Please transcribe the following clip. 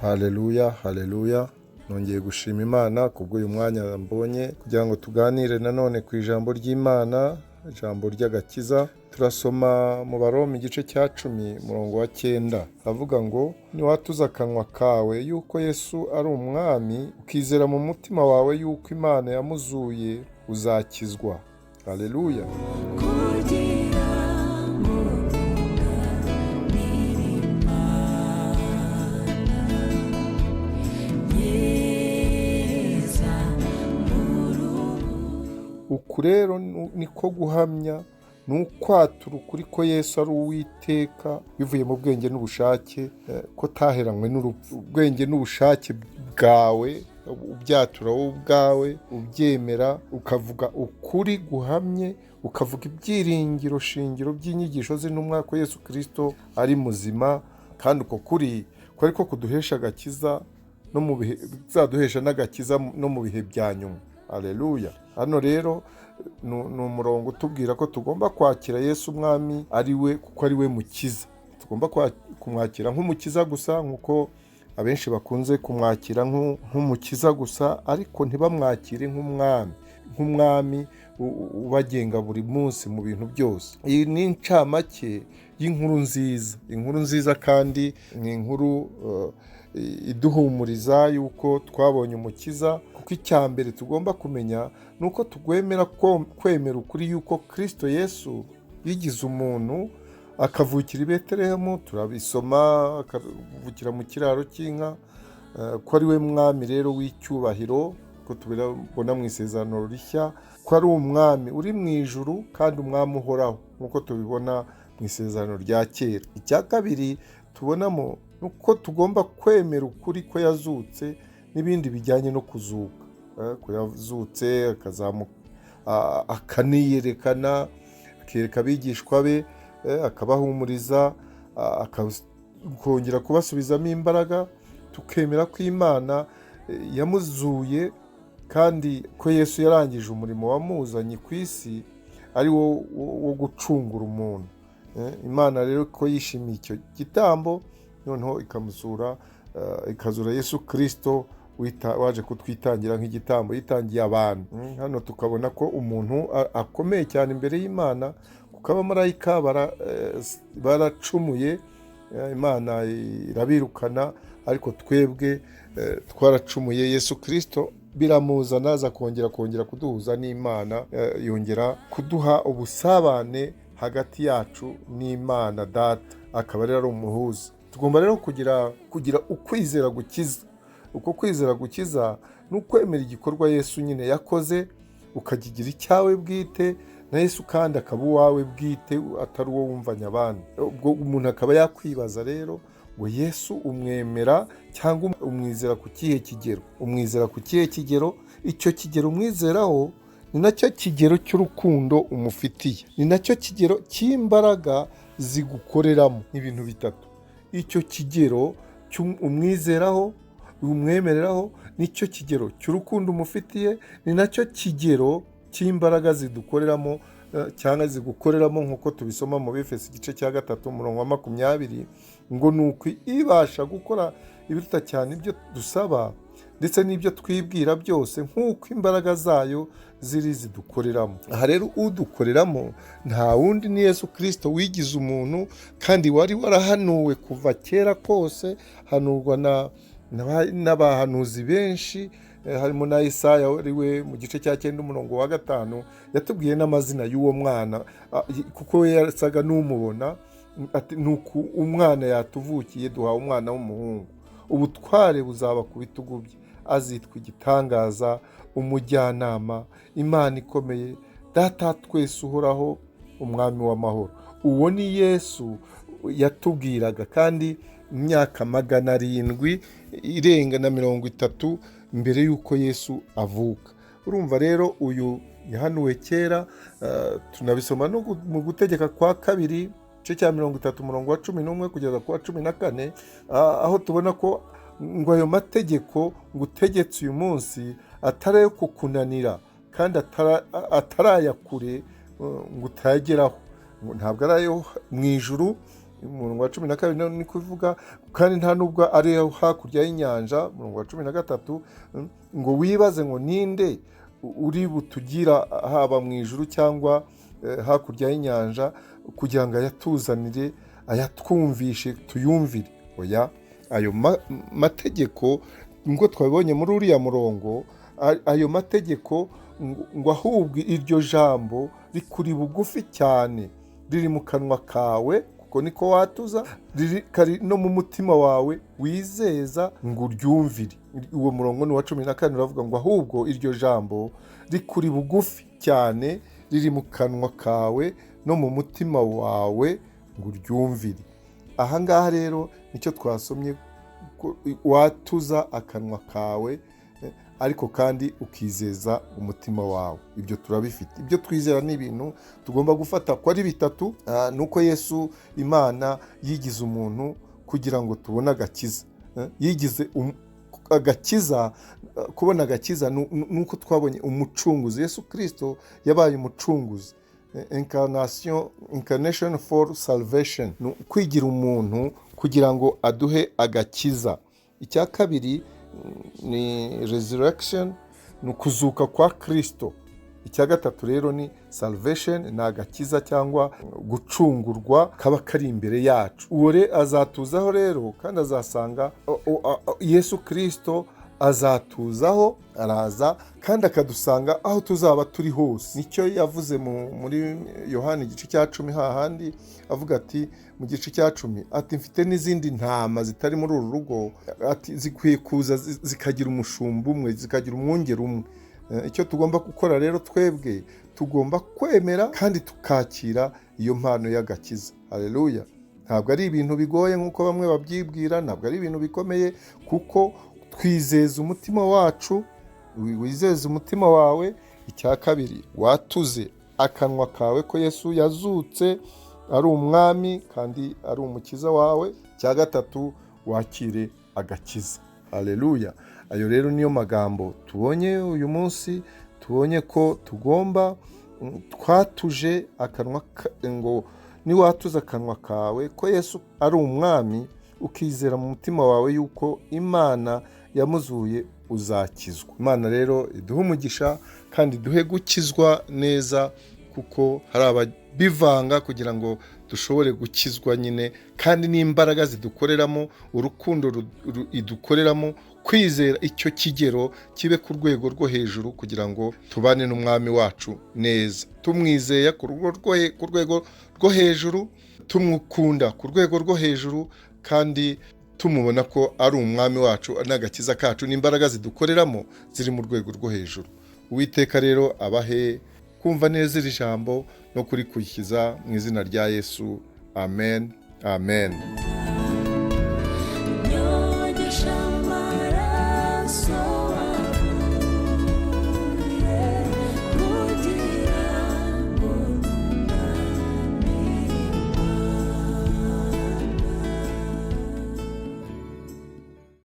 Haleluya, haleluya. Nongeye gushima Imana kubw'uyu mwanya mbonye kugira ngo tuganire nanone ku ijambo ry'Imana, ijambo ry'agakiza. Turasoma mu Baroma igice cya 10 umurongo wa 9. Avuga ngo niwatuza akanwa kawe yuko Yesu ari umwami, ukizera mu mutima wawe yuko Imana yamuzuye, uzakizwa. Haleluya. Uku rero niko guhamya, ni ukwatura ukuri ko Yesu ari Uwiteka bivuye mu bwenge n'ubushake, ko taheranywe n'urupfu. Ubwenge n'ubushake bwawe ubyatura wowe ubwawe, ubyemera, ukavuga ukuri guhamye, ukavuga ibyiringiro shingiro by'inyigisho z'intumwa ko Yesu Kristo ari muzima, kandi uko kuri ko ariko kuduhesha agakiza no mu bihe bizaduhesha n'agakiza no mu bihe bya nyuma. Haleluya. Hano rero ni umurongo utubwira ko tugomba kwakira Yesu umwami ari we, kuko ari we mukiza. Tugomba kumwakira nk'umukiza gusa, nk'uko abenshi bakunze kumwakira nk'umukiza gusa, ariko ntibamwakire nk'umwami ubagenga buri munsi mu bintu byose. Iyi ni incamake y'inkuru nziza. Inkuru nziza kandi ni inkuru iduhumuriza yuko twabonye umukiza. Kuko icya mbere tugomba kumenya ni uko tugwemera kwemera ukuri yuko Kristo Yesu yigize umuntu, akavukira i Betelehemu. Turabisoma, akavukira mu kiraro cy'inka, ko ari we mwami rero w'icyubahiro, ko tubibona mu isezerano rishya, ko ari umwami uri mu ijuru kandi umwami uhoraho, nk'uko tubibona mu isezerano rya kera. Icya kabiri tubonamo ni uko tugomba kwemera ukuri ko yazutse, n'ibindi bijyanye no kuzuka, ko yazutse akaniyerekana, akereka abigishwa be, akabahumuriza, akongera kubasubizamo imbaraga. Tukemera ko Imana yamuzuye, kandi ko Yesu yarangije umurimo wamuzanye ku isi ari wo gucungura umuntu. Imana rero ko yishimiye icyo gitambo, noneho ikazura Yesu Kristo waje kutwitangira nk'igitambo, yitangiye abantu. Hano tukabona ko umuntu akomeye cyane imbere y'Imana, kuko abamarayika baracumuye, Imana irabirukana, ariko twebwe twaracumuye. Yesu Kristo biramuzana, aza kongera kuduhuza n'Imana, yongera kuduha ubusabane hagati yacu n'Imana Data, akaba rero ari umuhuza. Tugomba rero kugira ukwizera gukiza. Uko kwizera gukiza ni ukwemera igikorwa Yesu nyine yakoze, ukakigira icyawe bwite, na Yesu kandi akaba uwawe bwite, atari uwo wumvanye abandi. Ubwo umuntu akaba yakwibaza rero ngo Yesu umwemera cyangwa umwizera ku kihe kigero? Umwizera ku kihe kigero? Icyo kigero umwizeraho ni nacyo kigero cy'urukundo umufitiye, ni nacyo kigero cy'imbaraga zigukoreramo. Ibintu bitatu. Icyo kigero umwizeraho, umwemereraho, nicyo kigero cy'urukundo umufitiye, ni nacyo kigero cy'imbaraga zidukoreramo cyangwa zigukoreramo, nk'uko tubisoma mu Befeso igice cya 3 umurongo wa 20, ngo ni uko ibasha gukora ibiruta cyane ibyo dusaba ndetse n'ibyo twibwira byose, nk'uko imbaraga zayo zidukoreramo. Aha rero udukoreramo nta wundi ni Yesu Kristo wigize umuntu, kandi wari warahanuwe kuva kera kose, hanurwa n'abahanuzi benshi, harimo na Isaya we mu gice cya 9 umurongo wa 5 yatubwiye n'amazina y'uwo mwana, kuko we yasaga n'umubona, ati nuko umwana yatuvukiye, duhawe umwana w'umuhungu, ubutware buzaba ku bitugu bye, azitwa igitangaza, umujyanama, Imana ikomeye, Data twese uhoraho, umwami w'amahoro. Uwo ni Yesu yatubwiraga, kandi imyaka 700 irenga na 30 mbere y'uko Yesu avuka. Urumva rero uyu yahanuwe kera, tunabisoma no mu gutegeka kwa kabiri igice cya 30 umurongo wa 11 kugeza ku wa 14, aho tubona ko ngo ayo mategeko ngutegetse uyu munsi atari ayo kukunanira kandi atarayakure ngo utayageraho, ntabwo ari ayo mu ijuru. Umurongo wa 12 ni kuvuga kandi nta nubwo ari ayo hakurya y'inyanja. Umurongo wa 13 ngo wibaze ngo ninde uri butugira haba mu ijuru cyangwa hakurya y'inyanja kugira ngo ayatuzanire, ayatwumvishe tuyumvire. Oya, ayo mategeko ngo twabonye muri uriya murongo, ayo mategeko ngo ahubwo iryo jambo rikuri bugufi cyane, riri mu kanwa kawe kuko niko watuza, riri no mu mutima wawe wizeza ngo uryumvire. Uwo murongo ni wa 14 uravuga ngo ahubwo iryo jambo rikuri bugufi cyane, riri mu kanwa kawe no mu mutima wawe ngo uryumvire. Aha ngaha rero nicyo twasomye, watuza akanwa kawe ariko kandi ukizeza umutima wawe. Ibyo turabifite. Ibyo twizera ni ibintu tugomba gufata ko ari bitatu. Nuko Yesu Imana yigize umuntu kugira ngo tubone agakiza. Yigize agakiza, kubona agakiza nuko twabonye umucunguzi. Yesu Kristo yabaye umucunguzi. Incarnation for salvation, kwigira umuntu kugira ngo aduhe agakiza. Icya kabiri ni resurrection, ni ukuzuka kwa Kristo. Icya gatatu rero ni salvation, ni agakiza cyangwa gucungurwa kaba kari imbere yacu. Uwo azatuzaho rero kandi azasanga Yesu Kristo azatuzaho, araza kandi akadusanga aho tuzaba turi hose. Nicyo yavuze muri Yohana igice cya 10 hahandi avuga ati mu gice cya 10 ati mfite n'izindi ntama zitari muri uru rugo, ati zikwiye kuza zikagira umushumba umwe, zikagira umwungeri umwe. Icyo tugomba gukora rero twebwe, tugomba kwemera kandi tukakira iyo mpano y'agakiza. Haleluya! Ntabwo ari ibintu bigoye nk'uko bamwe babyibwira, ntabwo ari ibintu bikomeye, kuko twizeza umutima wacu, wizeza umutima wawe. Icya kabiri, watuze akanwa kawe ko Yesu yazutse ari umwami kandi ari umukiza wawe. Icya gatatu, wakire agakiza. Haleluya! Ayo rero niyo magambo tubonye uyu munsi. Tubonye ko tugomba twatuje akanwa, ngo niwatuza akanwa kawe ko Yesu ari umwami, ukizera mu mutima wawe yuko Imana yamuzuye, uzakizwa. Imana rero iduhe umugisha kandi duhe gukizwa neza, kuko hari ababivanga kugira ngo dushobore gukizwa nyine, kandi n'imbaraga zidukoreramo, urukundo idukoreramo, kwizera icyo kigero kibe ku rwego rwo hejuru, kugira ngo tubane n'umwami wacu neza, tumwizeye ku rwego rwo hejuru, tumukunda ku rwego rwo hejuru, kandi tumubona ko ari umwami wacu n'agakiza kacu, n'imbaraga zidukoreramo ziri mu rwego rwo hejuru. Uwiteka rero abahe kumva neza iri jambo no kurikurikiza mu izina rya Yesu. Amen. Amen.